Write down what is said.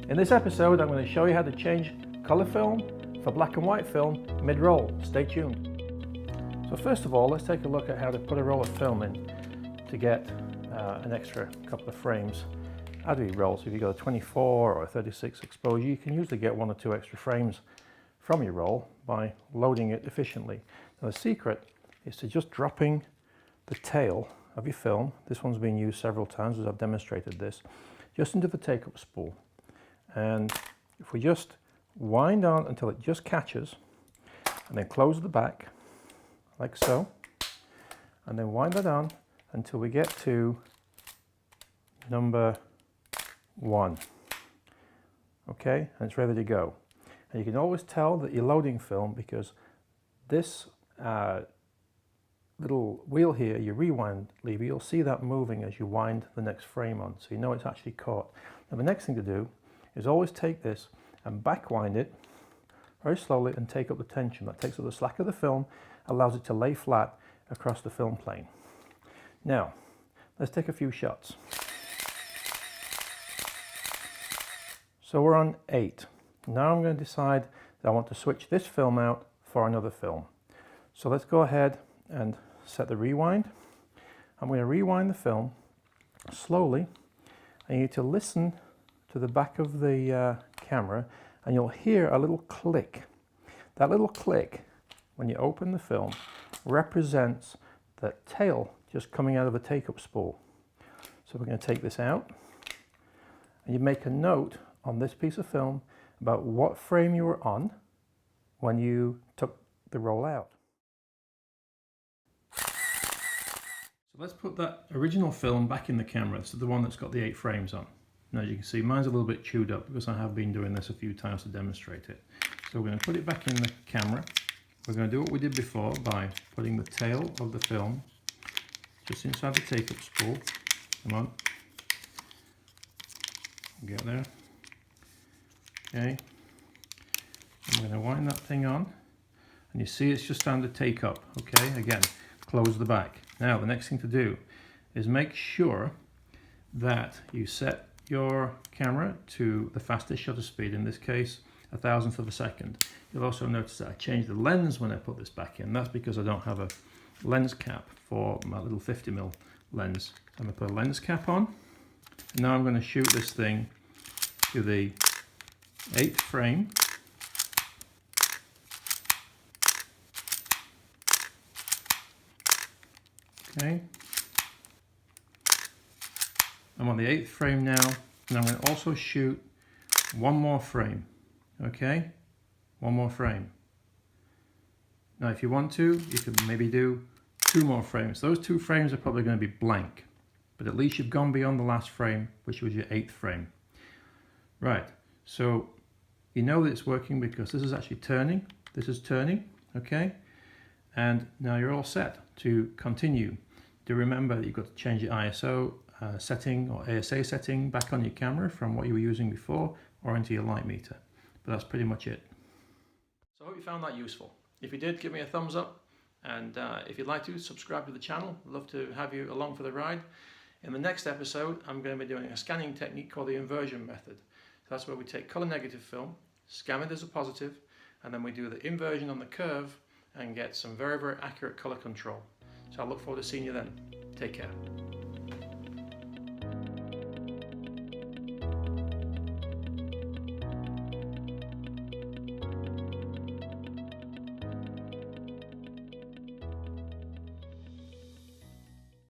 In this episode, I'm going to show you how to change color film for black and white film mid-roll. Stay tuned. So first of all, let's take a look at how to put a roll of film in to get an extra couple of frames out of your roll. So if you've got a 24 or a 36 exposure, you can usually get 1 or 2 extra frames from your roll by loading it efficiently. Now the secret is to just dropping the tail of your film. This one's been used several times as I've demonstrated this, just into the take-up spool. And if we just wind on until it just catches, and then close the back like so, and then wind that on until we get to number 1. Okay, and it's ready to go. And you can always tell that you're loading film because this little wheel here, your rewind lever, you'll see that moving as you wind the next frame on, so you know it's actually caught. Now the next thing to do is always take this and back wind it very slowly and take up the tension. That takes up the slack of the film, allows it to lay flat across the film plane. Now let's take a few shots. So we're on 8. Now I'm going to decide that I want to switch this film out for another film. So let's go ahead and set the rewind. I'm going to rewind the film slowly, and you need to listen to the back of the camera, and you'll hear a little click. That little click, when you open the film, represents the tail just coming out of the take-up spool. So we're going to take this out, and you make a note on this piece of film about what frame you were on when you took the roll out. So let's put that original film back in the camera, so the one that's got the 8 frames on. Now as you can see, mine's a little bit chewed up because I have been doing this a few times to demonstrate it. So we're going to put it back in the camera. We're going to do what we did before by putting the tail of the film just inside the take-up spool. Come on. Get there. Okay. I'm going to wind that thing on, and you see it's just starting to take up. Okay, again, close the back. Now the next thing to do is make sure that you set your camera to the fastest shutter speed, in this case 1,000th of a second. You'll also notice that I changed the lens when I put this back in. That's because I don't have a lens cap for my little 50mm lens. I'm going to put a lens cap on, and now I'm going to shoot this thing to the 8th frame. Okay. I'm on the 8th frame now, and I'm going to also shoot 1 more frame. Okay, 1 more frame. Now if you want to, you could maybe do 2 more frames. Those 2 frames are probably going to be blank, but at least you've gone beyond the last frame, which was your 8th frame. Right, so you know that it's working because this is actually turning, this is turning, okay? And now you're all set to continue. Do remember that you've got to change your ISO setting or ASA setting back on your camera from what you were using before or into your light meter. But that's pretty much it. So I hope you found that useful. If you did, give me a thumbs up, and if you'd like to, subscribe to the channel. I'd love to have you along for the ride. In the next episode, I'm going to be doing a scanning technique called the inversion method. So that's where we take color negative film, scan it as a positive, and then we do the inversion on the curve and get some very, very accurate color control. So I look forward to seeing you then. Take care.